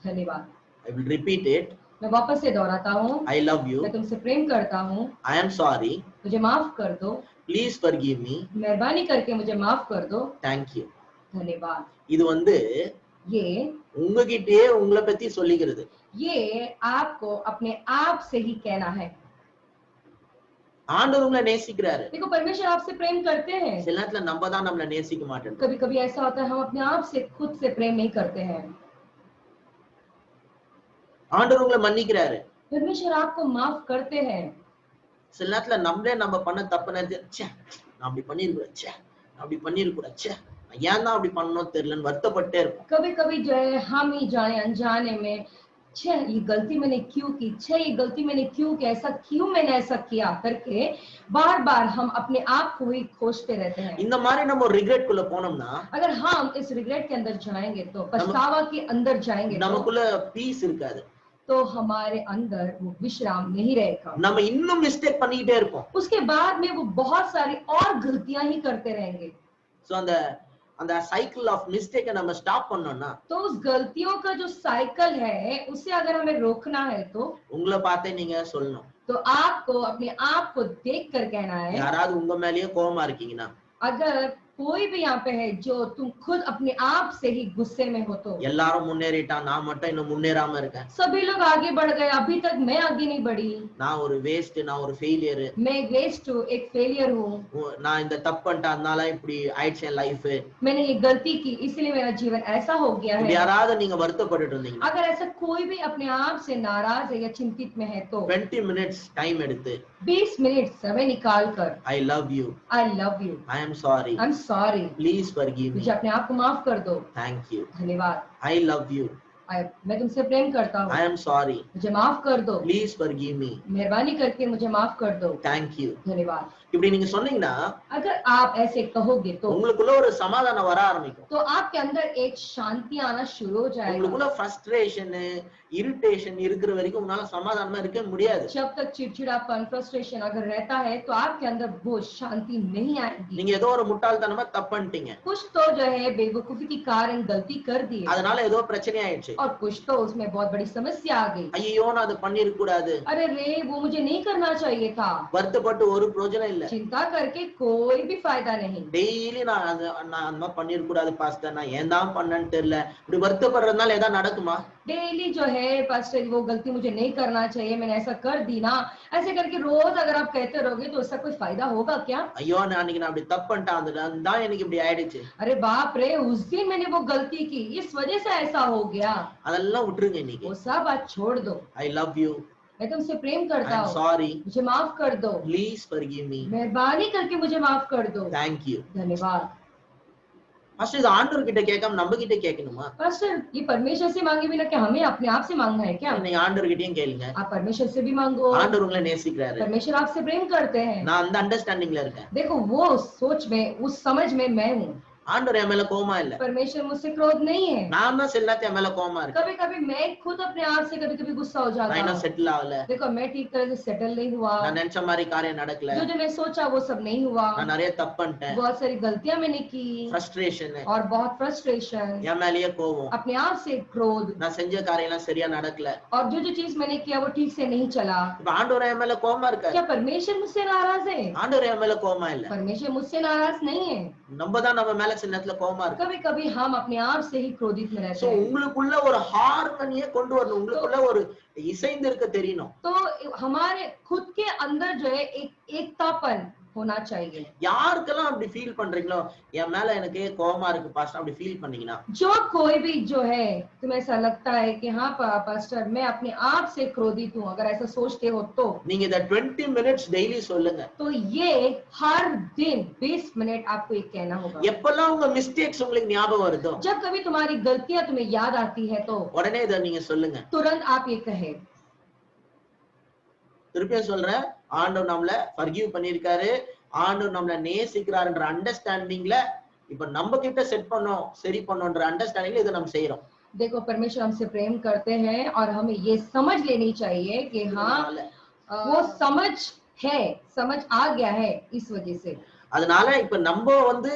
Speaker 2: धन्यवाद।
Speaker 1: I will repeat it
Speaker 2: मैं वापस से दोहराता हूँ
Speaker 1: I love you
Speaker 2: मैं तुमसे प्रेम करता हूँ
Speaker 1: I am sorry
Speaker 2: मुझे माफ कर दो
Speaker 1: please forgive me
Speaker 2: मेहरबानी करके मुझे माफ कर दो
Speaker 1: thank you
Speaker 2: धन्यवाद।
Speaker 1: இது வந்து
Speaker 2: ये
Speaker 1: உங்ககிட்டயே உங்களை பத்தி சொல்லிக்கிறது
Speaker 2: ये आपको अपने आप से ही कहना है।
Speaker 1: ஆண்டவர் உங்களை நேசிக்கிறாரு
Speaker 2: देखो परमेश्वर आपसे प्रेम करते हैं।
Speaker 1: சில நேரத்துல நம்ம தான் நம்மள நேசிக்க மாட்டோம்
Speaker 2: कभी कभी ऐसा होता है हम अपने आप से खुद से प्रेम नहीं करते हैं।
Speaker 1: ஆண்டவர் உங்களை மன்னிக்கிறாரு
Speaker 2: परमेश्वर आपको माफ करते हैं।
Speaker 1: சில நேரத்துல நம்மளே நம்ம பண்ண தப்பு நினைச்சு ச்சே நான் அப்படி பண்ணிருக்கூடாது ச்சே நான் அப்படி பண்ணிருக்கூடாது ச்சே நான் ஏன் தான் அப்படி பண்ணணும் தெரியலன்னு வருத்தப்பட்டே இருப்போம்
Speaker 2: कभी कभी जो है हम ही जाने अनजाने में छे ये गलती मैंने क्यों की छे ये गलती मैंने क्यों की ऐसा क्यों मैंने ऐसा किया करके बार बार हम अपने आप को ही खोजते रहते हैं।
Speaker 1: இந்த மாதிரி நம்ம ஒரு ரிக்ரெட் குள்ள போனோம்னா
Speaker 2: अगर हम इस रिग्रेट के अंदर जाएंगे तो पछतावा के अंदर जाएंगे
Speaker 1: நமக்குள்ள பீஸ் இருக்காது
Speaker 2: तो हमारे अंदर वो विश्राम नहीं रहेगा।
Speaker 1: நம்ம இன்னும் மிஸ்டேக் பண்ணிக்கிட்டே இருப்போம்
Speaker 2: उसके बाद में वो बहुत सारी और गलतियां ही करते रहेंगे।
Speaker 1: சோ அந்த சைக்கிள் ஆஃப் மிஸ்டேக்கை நம்ம ஸ்டாப் பண்ணோம்னா
Speaker 2: तो उस गलतियों का जो साइकिल है उसे अगर हमें रोकना है तो
Speaker 1: உங்களை பார்த்தே நீங்க சொல்லணும்
Speaker 2: आपको अपने आप को देख कर कहना है।
Speaker 1: யாராவது உங்க மேலயே கோவமா இருக்கீங்கன்னா
Speaker 2: अगर कोई भी यहाँ पे है जो तुम खुद अपने आप से ही गुस्से में हो तो
Speaker 1: எல்லாரும் முன்னேறிட்டா நான் மட்டும் இன்னும் முன்னேறாம இருக்கேன்
Speaker 2: सभी लोग आगे बढ़ गए अभी तक मैं आगे नहीं बढ़ी
Speaker 1: நான் ஒரு வேஸ்ட் நான் ஒரு ஃபெயிலியர்
Speaker 2: मैं एक वेस्ट हूँ एक फेलियर हूँ
Speaker 1: நான் இந்த தப்பு பண்ணிட்டேன் அதனால இப்படி ஆயிடுச்சு என் லைஃப்
Speaker 2: मैंने ये गलती की इसलिए मेरा जीवन ऐसा हो गया है।
Speaker 1: யாராவது நீங்க வருத்தப்பட்டுட்டு இருந்தீங்கன்னா
Speaker 2: अगर ऐसा कोई भी अपने आप से नाराज है या चिंतित में है तो
Speaker 1: 20 मिनट्स டைம் எடுத்து
Speaker 2: 20 मिनट समय निकाल कर
Speaker 1: I love you
Speaker 2: I love you
Speaker 1: I am sorry
Speaker 2: I'm sorry
Speaker 1: please forgive me
Speaker 2: मुझे अपने आप को माफ कर दो
Speaker 1: thank you
Speaker 2: धन्यवाद।
Speaker 1: I love you
Speaker 2: मैं तुमसे प्रेम करता हूँ
Speaker 1: I am sorry
Speaker 2: मुझे माफ कर दो
Speaker 1: please forgive me
Speaker 2: मेहरबानी करके मुझे माफ कर दो
Speaker 1: thank you
Speaker 2: धन्यवाद।
Speaker 1: இப்படி நீங்க சொன்னீங்கன்னா
Speaker 2: अगर आप ऐसे कहोगे तो
Speaker 1: உங்களுக்குள்ள ஒரு சமாதானம் வர ஆரம்பிக்கும்
Speaker 2: तो आपके अंदर एक शांति आना शुरू हो जाएगा।
Speaker 1: உங்களுக்குள்ள फ्रस्ट्रेशन इरिटेशन இருக்கிற வரைக்கும் உங்களால சமாதானமா இருக்க முடியாது।
Speaker 2: जब तक चिड़चिड़ापन फ्रस्ट्रेशन अगर रहता है तो आपके अंदर वो शांति नहीं आएगी।
Speaker 1: நீங்க ஏதோ ஒரு முட்டாள்தனமா தப்பு பண்ணிட்டீங்க
Speaker 2: कुछ तो जो है बेवकूफी के कारण गलती कर दी
Speaker 1: அதனால ஏதோ பிரச்சனை ஆயிடுச்சு
Speaker 2: और कुछ तो उसमें बहुत बड़ी समस्या आ गई।
Speaker 1: ஐயோ நான் அது பண்ணிருக்க கூடாது
Speaker 2: अरे रे वो मुझे नहीं करना चाहिए था
Speaker 1: வருத்தப்பட்டு ஒரு பிரயோஜனம் இல்ல இல்ல.
Speaker 2: चिंता करके कोई भी फायदा नहीं।
Speaker 1: டெய்லி நான் அந்த மாதிரி பண்ணிருக்க கூடாது பாஸ்டர், நான் ஏன் தான் பண்ணேன்னு தெரியல, இப்படி வருத்தப்படுறதுனால ஏதாவது நடக்குமா?
Speaker 2: डेली जो है पास्टर वो गलती मुझे नहीं करना चाहिए, मैंने ऐसा कर दी ना, ऐसे करके रोज अगर आप कहते रहोगे तो उसका कोई फायदा होगा क्या?
Speaker 1: ஐயோ அன்னைக்கு நான் அப்படி தப்பு பண்ணிட்டேன், தான் எனக்கு இப்படி ஆயிடுச்சு.
Speaker 2: अरे बाप रे, उस दिन मैंने वो गलती की, इस वजह से ऐसा हो गया।
Speaker 1: அதெல்லாம் விட்டுருங்க இன்னைக்கு.
Speaker 2: वो सब आज छोड़ दो।
Speaker 1: I love you,
Speaker 2: मैं तुमसे प्रेम करता
Speaker 1: I'm
Speaker 2: हूँ,
Speaker 1: sorry,
Speaker 2: मुझे माफ कर दो,
Speaker 1: please forgive me,
Speaker 2: मेहरबानी करके मुझे माफ कर दो,
Speaker 1: thank you.
Speaker 2: धन्यवाद।
Speaker 1: ஃபர்ஸ்ட் இது ஆண்டவர் கிட்ட கேட்காம நம்ம கிட்ட கேட்கணுமா?
Speaker 2: पास्टर ये परमेश्वर से मांगे बिना क्या हमें अपने आप से मांगना है क्या?
Speaker 1: நீங்க ஆண்டவர் கிட்டயும் கேளுங்க.
Speaker 2: आप परमेश्वर से भी मांगो,
Speaker 1: ஆண்டவர் உங்களை நேசிக்கிறாரு.
Speaker 2: परमेश्वर आपसे प्रेम करते हैं।
Speaker 1: நான் அந்த அண்டர்ஸ்டாண்டிங்ல இருக்கேன்.
Speaker 2: देखो वो सोच में, उस समझ में मैं हूँ।
Speaker 1: ஆண்டவர் என் மேல கோவமா இல்ல,
Speaker 2: परमेश्वर मुझसे क्रोध नहीं है।
Speaker 1: நான் தான் சில நேரத்துல என் மேல கோவமா இருக்கேன்.
Speaker 2: कभी कभी मैं खुद अपने आप से कभी कभी गुस्सा हो
Speaker 1: நான்
Speaker 2: जाता
Speaker 1: இன்னும்
Speaker 2: हूँ।
Speaker 1: செட்டில் ஆகல,
Speaker 2: देखो मैं ठीक तरह से सेटल नहीं हुआ,
Speaker 1: நான் நினைச்ச மாதிரி காரியம் நடக்கல,
Speaker 2: जो जो मैं सोचा वो सब नहीं हुआ,
Speaker 1: நான் நிறைய தப்பு பண்ணிட்டேன்,
Speaker 2: बहुत सारी गलतियां मैंने की
Speaker 1: ஃப்ரஸ்ட்ரேஷன்,
Speaker 2: और बहुत फ्रस्ट्रेशन,
Speaker 1: என் மேலயே கோவம்,
Speaker 2: अपने आप से क्रोध,
Speaker 1: நான் செஞ்ச காரியம் எல்லாம் சரியா நடக்கல.
Speaker 2: और जो चीज मैंने किया वो ठीक से नहीं चला।
Speaker 1: இப்ப ஆண்டவர் என் மேல கோவமா இருக்காரு?
Speaker 2: क्या परमेश्वर मुझसे नाराज है?
Speaker 1: ஆண்டவர் என் மேல கோவமா இல்ல,
Speaker 2: परमेश्वर मुझसे नाराज नहीं है।
Speaker 1: நம்ம தான் நம்ம மேல சில நேரத்துல கோவமா இருக்கு.
Speaker 2: कभी कभी हम अपने आप से ही क्रोधित में
Speaker 1: சோ
Speaker 2: रहते हैं।
Speaker 1: உங்களுக்குள்ள ஒரு ஹார்மனியை கொண்டு வரணும், உங்களுக்குள்ள ஒரு இசைந்து இருக்க தெரியணும்.
Speaker 2: तो हमारे खुद के अंदर जो है एक एकतापन होना चाहिए।
Speaker 1: யாருக்கெல்லாம் அப்படி ஃபீல் பண்றீங்களோ, என் மேல எனக்கு கோவமா இருக்கு பாஸ்டர் அப்படி ஃபீல் பண்ணீங்கன்னா,
Speaker 2: जो कोई भी जो है तुम्हें ऐसा लगता है कि हाँ पास्टर मैं अपने आप से क्रोधित हूँ, अगर ऐसा सोचते हो तो
Speaker 1: நீங்க இத 20 மினிட்ஸ் டெய்லி சொல்லுங்க.
Speaker 2: तो ये हर दिन 20 मिनट आपको ये कहना होगा।
Speaker 1: எப்பெல்லாம் உங்க மிஸ்டேக்ஸ் உங்களுக்கு ஞாபகம் வருதோ,
Speaker 2: जब कभी तुम्हारी गलतियां तुम्हें याद आती है तो
Speaker 1: உடனே இத நீங்க சொல்லுங்க.
Speaker 2: तुरंत आप ये कहे।
Speaker 1: திருப்பியும் சொல்றேன், ஆண்டவர் நம்மள ஃபர்கிவ் பண்ணிருக்காரு, ஆண்டவர் நம்மள நேசிக்கிறாருன்ற அண்டர்ஸ்டாண்டிங்ல இப்ப நம்ம கிட்ட செட் பண்ணோம், சரி பண்ணோம்ன்ற அண்டர்ஸ்டாண்டிங்ல இத நம்ம செய்யறோம்.
Speaker 2: देखो परमेश्वर हमसे प्रेम करते हैं और हमें ये समझ लेनी चाहिए कि हाँ वो समझ है, समझ आ गया है इस वजह से।
Speaker 1: அதனால இப்ப நம்ம வந்து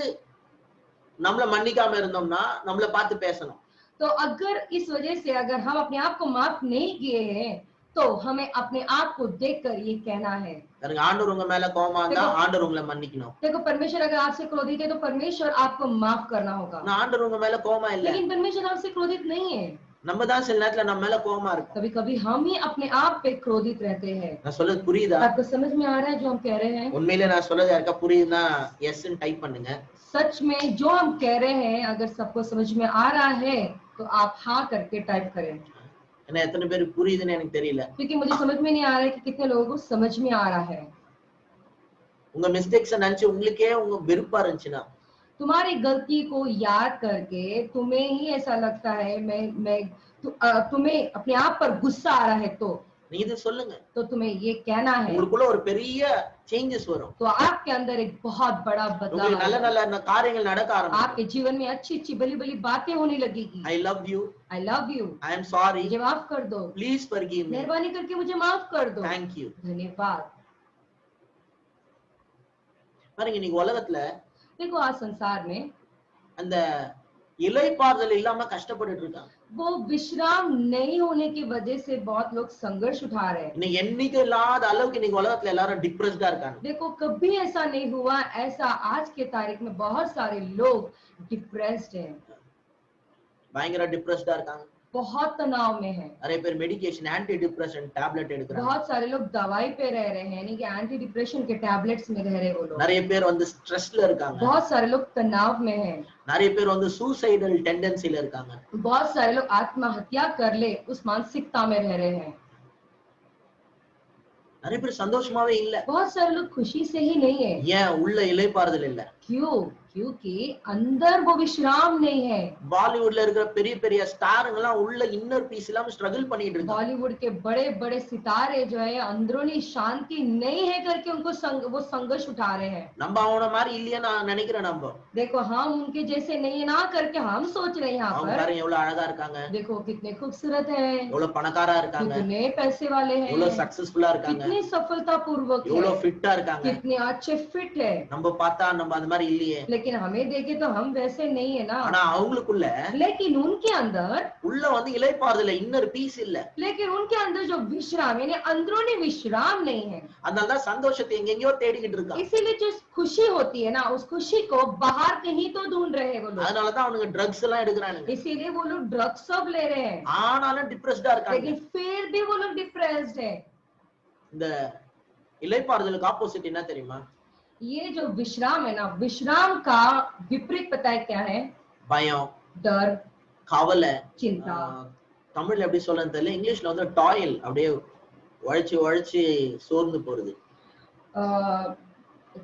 Speaker 1: நம்மள மன்னிக்காம இருந்தோம்னா நம்மள பார்த்து பேசணும்.
Speaker 2: तो अगर इस वजह से अगर हम अपने आप को माफ नहीं किए हैं तो हमें अपने आप को देखकर ये कहना है।
Speaker 1: எனக்கு ஆண்டவர் உங்க மேல கோவமா இருந்தா ஆண்டவர் உங்களை மன்னிக்கணும்.
Speaker 2: देखो परमेश्वर अगर आपसे क्रोधित है तो परमेश्वर आपको माफ करना होगा।
Speaker 1: நான் ஆண்டவர் உங்க மேல கோவமா இல்ல,
Speaker 2: लेकिन परमेश्वर आपसे क्रोधित नहीं है।
Speaker 1: நம்ம தான் சில நேரத்துல நம்ம மேல கோவமா இருக்கும்.
Speaker 2: कभी कभी हम ही अपने आप पे क्रोधित रहते हैं।
Speaker 1: நான் சொல்றது புரியுதா?
Speaker 2: आपको समझ में आ रहा है जो हम कह रहे हैं?
Speaker 1: உண்மையிலே நான் சொல்றது யாருக்கா புரியுதுன்னா எஸ் ன்னு டைப் பண்ணுங்க.
Speaker 2: सच में जो हम कह रहे हैं अगर सबको समझ में आ रहा है तो आप हाँ करके टाइप करें।
Speaker 1: ஏன்னா எத்தனை பேருக்கு புரியுதுன்னு எனக்கு தெரியல.
Speaker 2: क्योंकि मुझे समझ में नहीं आ रहा है कि कितने लोगों को समझ में आ रहा है।
Speaker 1: உங்க மிஸ்டேக்ஸ் நினைச்சு உங்களுக்கே உங்க வெறுப்பா இருந்துச்சுன்னா,
Speaker 2: तुम्हारी गलती को याद करके तुम्हें ही ऐसा लगता है तुम्हें अपने आप पर गुस्सा आ रहा है
Speaker 1: நீங்க இது சொல்லுங்க.
Speaker 2: तो तुम्हें ये कहना है,
Speaker 1: உங்களுக்குள்ள ஒரு பெரிய சேஞ்சஸ் வரும்.
Speaker 2: तो आपके अंदर एक बहुत बड़ा बदलाव
Speaker 1: உங்களுக்கு நல்ல
Speaker 2: आएगा।
Speaker 1: நல்ல காரியங்கள் நடக்க ஆரம்பிக்கும்.
Speaker 2: आपके जीवन में अच्छी अच्छी भली भली बातें होने लगेगी।
Speaker 1: I love you,
Speaker 2: I love you,
Speaker 1: I am sorry,
Speaker 2: मुझे माफ कर दो,
Speaker 1: please forgive me,
Speaker 2: मेहरबानी करके मुझे माफ कर दो,
Speaker 1: thank you.
Speaker 2: धन्यवाद।
Speaker 1: பாருங்க இன்னைக்கு உலகத்துல
Speaker 2: देखो आज संसार में
Speaker 1: அந்த இளைப்பாறுதல் இல்லாம கஷ்டப்பட்டுட்டு இருக்காங்க.
Speaker 2: वो विश्राम नहीं होने की वजह से बहुत लोग संघर्ष उठा रहे हैं।
Speaker 1: இன்னைக்கு எண்ணிக்கை இல்லாத அளவுக்கு இன்னைக்கு உலகத்துல எல்லாரும் டிப்ரெஸ்டா இருக்காங்க.
Speaker 2: देखो कभी ऐसा नहीं हुआ, ऐसा आज के तारीख में बहुत सारे लोग डिप्रेस्ड हैं,
Speaker 1: பயங்கர டிப்ரெஸ்டா இருக்காங்க.
Speaker 2: बहुत तनाव में है।
Speaker 1: நிறைய பேர் மெடிகேஷன் ஆன்டி டிப்ரெசன்ட் டேப்லெட் எடுக்கறாங்க.
Speaker 2: बहुत सारे लोग दवाई पे रह रहे हैं, यानी कि एंटी डिप्रेशन के टैबलेट्स में रह रहे वो लोग।
Speaker 1: நிறைய பேர் வந்து ஸ்ட்ரெஸ்ல இருக்காங்க.
Speaker 2: बहुत सारे लोग तनाव में हैं।
Speaker 1: நிறைய பேர் வந்து சூசைடல் டெண்டன்சில இருக்காங்க.
Speaker 2: बहुत सारे लोग आत्महत्या कर ले उस मानसिकता में रह रहे हैं।
Speaker 1: நிறைய பேர் சந்தோஷமாவே இல்ல.
Speaker 2: बहुत सारे लोग खुशी से ही नहीं है।
Speaker 1: ஏன் உள்ள இளைப்பாறுதல் இல்ல?
Speaker 2: क्यों? क्योंकि अंदर वो विश्राम नहीं है।
Speaker 1: பாலிவுட்ல இருக்கிற பெரிய பெரிய ஸ்டாருங்க எல்லாம் உள்ள இன்னர் பீஸ் இல்லாம ஸ்ட்ரகிள் பண்ணிட்டு இருக்காங்க.
Speaker 2: बॉलीवुड के बड़े बड़े सितारे जो है अंदरूनी शांति नहीं है करके उनको वो संघर्ष उठा रहे हैं।
Speaker 1: நம்ம அவன மாதிரி இல்லையா நான் நினைக்கிறேன். நம்ம
Speaker 2: देखो हम उनके जैसे नहीं ना करके हम सोच रहे हैं यहाँ
Speaker 1: அவங்க
Speaker 2: पर।
Speaker 1: பாருங்க எவ்வளவு அழகா இருக்காங்க,
Speaker 2: देखो कितने खूबसूरत हैं,
Speaker 1: எவ்வளவு பணக்காரா இருக்காங்க,
Speaker 2: कितने पैसे वाले हैं,
Speaker 1: எவ்வளவு சக்சஸ்ஃபுல்லா இருக்காங்க,
Speaker 2: कितनी सफलता पूर्वक है,
Speaker 1: எவ்வளவு ஃபிட்டா இருக்காங்க.
Speaker 2: कितने अच्छे फिट है।
Speaker 1: நம்ம பார்த்தா நம்ம அந்த மாதிரி இல்லையே.
Speaker 2: लेकिन लेकिन हमें देखे तो हम वैसे नहीं है ना।
Speaker 1: ஆனா அவங்களுக்குள்ள
Speaker 2: लेकिन उनके अंदर
Speaker 1: உள்ள வந்து இளைப்பாறுதல இன்னர் பீஸ் இல்ல.
Speaker 2: लेकिन उनके अंदर जो विश्राम यानी अंदरूनी विश्राम नहीं है।
Speaker 1: அதனாலதான் சந்தோஷத்தை எங்கெங்கயோ தேடிக்கிட்டு இருக்கான்.
Speaker 2: इसीलिए जो खुशी होती है ना उस खुशी को बाहर कहीं तो ढूंढ रहे हैं वो लोग।
Speaker 1: அதனாலதான் அவனுங்க ட்ரக்ஸ் எல்லாம் எடுக்கறானுங்க.
Speaker 2: इसीलिए वो लोग ड्रग्स सब ले रहे हैं।
Speaker 1: ஆனாலும் டிப்ரெஸ்டா இருக்காங்க.
Speaker 2: लेकिन फिर भी वो लोग डिप्रेस्ड है।
Speaker 1: இந்த இளைப்பாறுதலுக்கு ஆப்போசிட் என்ன தெரியுமா?
Speaker 2: ये जो विश्राम है ना, विश्राम का विपरीत पता है क्या है?
Speaker 1: பயம்,
Speaker 2: डर,
Speaker 1: கவலை,
Speaker 2: चिंता।
Speaker 1: தமிழ்ல எப்படி சொல்றதுன்னு தெரியல, இங்கிலீஷ்ல வந்து டாயில், அப்படியே உழைச்சு உழைச்சு சோர்ந்து போறது.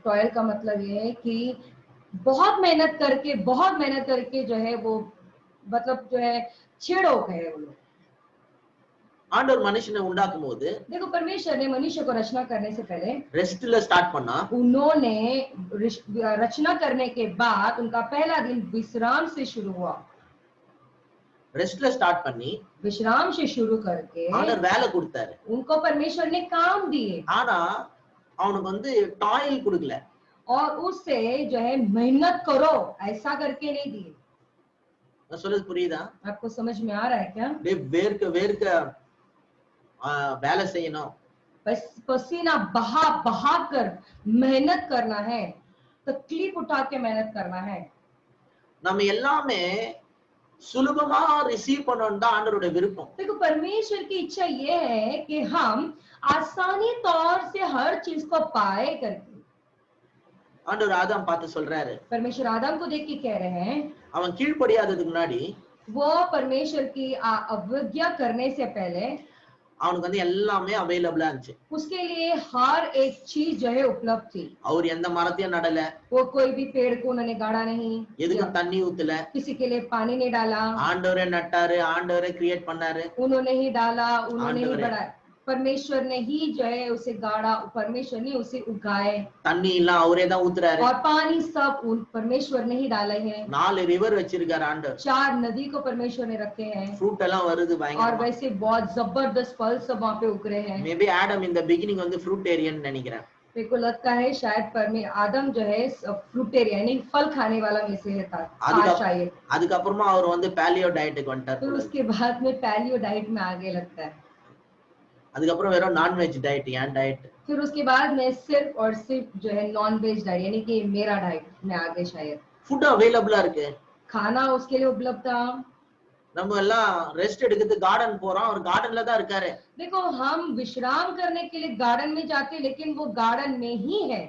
Speaker 2: टॉयल का मतलब ये है कि बहुत मेहनत करके जो है वो मतलब जो है छेड़ो है वो लोग।
Speaker 1: ஆண்டவர் மனுஷனை உண்டாக்கும் போது
Speaker 2: देखो परमेश्वर ने मनुष्य को रचना करने से पहले
Speaker 1: ரெஸ்ட்ல ஸ்டார்ட் பண்ணா,
Speaker 2: उन्होंने रचना करने के बाद उनका पहला दिन विश्राम से शुरू हुआ।
Speaker 1: ரெஸ்ட்ல ஸ்டார்ட் பண்ணி
Speaker 2: विश्राम से शुरू करके
Speaker 1: ஆண்டவர் வேலை கொடுத்தாரு.
Speaker 2: उनको परमेश्वर ने काम दिए,
Speaker 1: ஆனா அவனுக்கு வந்து டாயில் கொடுக்கல.
Speaker 2: और उससे जो है मेहनत करो ऐसा करके नहीं दिए।
Speaker 1: நான் சொல்றது புரியுதா?
Speaker 2: आपको समझ में आ रहा है क्या?
Speaker 1: வேர்க்க வேர்க்க வேலை செய்யணும்,
Speaker 2: बस पसीना बहा बहा कर मेहनत करना है, तकलीफ उठा के मेहनत करना है।
Speaker 1: நம்ம எல்லாமே சுலபமா ரிசீவ் பண்ணணும் தான் ஆண்டவருடைய விருப்பம்.
Speaker 2: देखो परमेश्वर की इच्छा ये है कि हम आसानी तौर से हर चीज को पाए करके।
Speaker 1: ஆண்டவர் ஆதாம் பார்த்து சொல்றாரு,
Speaker 2: परमेश्वर आदम को देख के कह रहे हैं,
Speaker 1: அவன் கீழ்ப்படியாததுக்கு முன்னாடி
Speaker 2: वो परमेश्वर की अवज्ञा करने से पहले
Speaker 1: அவனுக்கு வந்து எல்லாமே அவைலபிளா இருந்துச்சு.
Speaker 2: उसके लिए हर एक चीज जो है उपलब्ध थी।
Speaker 1: அவர் எந்த மரத்தையும் நடல,
Speaker 2: वो कोई भी पेड़ को उन्होंने गाड़ा नहीं,
Speaker 1: எதுக்கு தண்ணி ஊத்தல,
Speaker 2: किसी के लिए पानी नहीं डाला,
Speaker 1: ஆண்டவரே நட்டாரு, ஆண்டவரே கிரியேட் பண்ணாரு,
Speaker 2: उन्होंने ही डाला, उन्होंने ही
Speaker 1: आंडवरे।
Speaker 2: बढ़ाया। परमेश्वर ने ही जो है उसे गाड़ा, परमेश्वर ने उसे उगाए,
Speaker 1: தண்ணி எல்லாம் அவரே தான் ஊத்துறாரு.
Speaker 2: और पानी सब परमेश्वर ने ही डाले हैं।
Speaker 1: 4 ரிவர் வச்சிருக்காரு ஆண்டவர்.
Speaker 2: 4 नदी को परमेश्वर ने रखे हैं,
Speaker 1: ஃப்ரூட் எல்லாம் வருது
Speaker 2: और
Speaker 1: பயங்கரமா.
Speaker 2: वैसे बहुत जबरदस्त फल सब वहाँ पे उग रहे हैं।
Speaker 1: மேபி ஆடம் இந்த பிகினிங் வந்து ஃப்ரூட்டேரியன் நினைக்கிறேன்.
Speaker 2: मेरे को लगता है शायद आदम जो है फ्रूटेरियन यानी फल खाने वाला में से था शायद।
Speaker 1: அதுக்கப்புறமா அவர் வந்து பேலியோ டயட்டுக்கு வந்துட்டார்.
Speaker 2: फिर उसके बाद में पैलियो डाइट में आगे लगता है।
Speaker 1: அதுக்கப்புறம் வெறும் நான்வெஜ் டயட், ஏன் டயட்.
Speaker 2: फिर उसके बाद में सिर्फ और सिर्फ जो है नॉन वेज डाइट यानी कि मेरा डाइट में आगे शायद।
Speaker 1: ஃபுட் அவைலபிளா இருக்கு,
Speaker 2: खाना उसके लिए उपलब्ध था।
Speaker 1: நம்ம எல்லாம் ரெஸ்ட் எடுக்கிறதுக்கு கார்டன் போறோம், அவர் கார்டன்ல தான் இருக்காரு.
Speaker 2: देखो हम विश्राम करने के लिए गार्डन में जाते लेकिन वो गार्डन में ही है,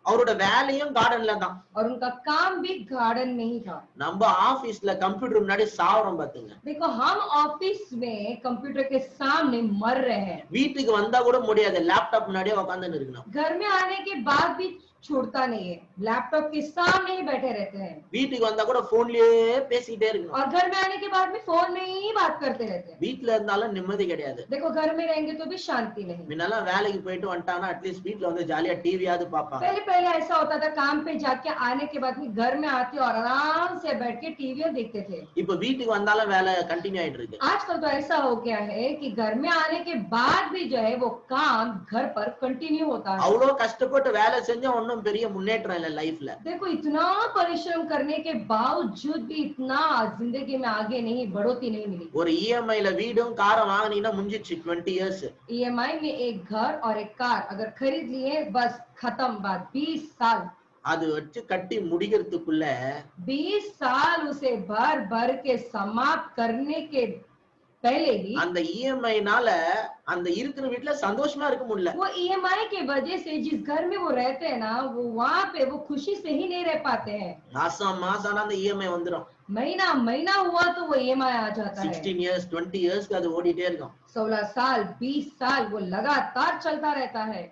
Speaker 1: அவரோட வேலையும் கார்டன்ல தான்.
Speaker 2: और उनका काम भी गार्डन में ही था।
Speaker 1: நம்ம ஆபீஸ்ல கம்ப்யூட்டர் முன்னாடி சாவறோம் பாத்துங்க.
Speaker 2: देखो हम ऑफिस में कंप्यूटर के सामने मर रहे हैं,
Speaker 1: வீட்டுக்கு வந்தா கூட முடியாது, லேப்டாப் முன்னாடியே உட்கார்ந்துன்னு இருக்கணும்.
Speaker 2: घर में आने के बाद भी छूटता नहीं है, लैपटॉप के सामने ही बैठे रहते हैं,
Speaker 1: வீட்டுக்கு வந்தா கூட போன்லயே பேசிட்டே இருக்கணும்.
Speaker 2: और घर में आने के बाद में फोन में ही बात करते रहते हैं।
Speaker 1: வீட்ல இருந்தாலும் நிம்மதி கிடையாது.
Speaker 2: देखो घर में रहेंगे तो भी शांति नहीं।
Speaker 1: முன்னெல்லாம் வேலைக்கு போயிட்டு வந்துட்டானா அட்லீஸ்ட் வீட்ல வந்து ஜாலியா டிவியாவது பாப்பாங்க.
Speaker 2: पहले पहले ऐसा होता था, काम पे जाके आने के बाद में घर में आते और आराम से बैठ के टीवी देखते थे।
Speaker 1: இப்ப வீட்டுக்கு வந்தாலும் வேலை கண்டினியூ ஆயிட்டு இருக்கு.
Speaker 2: आजकल तो ऐसा हो गया है कि घर में आने के बाद भी जो है वो काम घर पर कंटिन्यू होता है।
Speaker 1: அவ்வளவு கஷ்டப்பட்டு வேலை செஞ்சா ஒன்னும் பெரிய முன்னேற்றம் இல்ல லைஃப்ல.
Speaker 2: देखो इतना परिश्रम करने के बावजूद भी इतना जिंदगी में आगे नहीं, बढ़ोतरी नहीं मिली।
Speaker 1: ஒரு இஎம்ஐல வீடும் காரும் வாங்குனீங்கன்னா முடிஞ்சிச்சு 20 இயர்ஸ்.
Speaker 2: EMI में एक घर और एक कार अगर खरीद लिए बस खत्म बात, 20 साल।
Speaker 1: அது வச்சு கட்டி முடிக்கிறதுக்குள்ள
Speaker 2: 20 साल उसे भर भर के समाप्त करने के पहले ही
Speaker 1: அந்த இஎம்ஐனால அந்த இருக்கிற வீட்ல சந்தோஷமா இருக்க முடியல.
Speaker 2: वो EMI के वजह से जिस घर में वो रहते हैं ना, वो वहाँ पे वो खुशी से ही नहीं रह पाते हैं।
Speaker 1: மாசம் மாசம் அந்த இஎம்ஐ வந்துரும்.
Speaker 2: महीना महीना हुआ तो वो EMI आ जाता है।
Speaker 1: 16 இயர்ஸ் 20 இயர்ஸ்க்கு அது ஓடிட்டே இருக்கும்.
Speaker 2: 16 साल 20 साल वो लगातार चलता रहता है।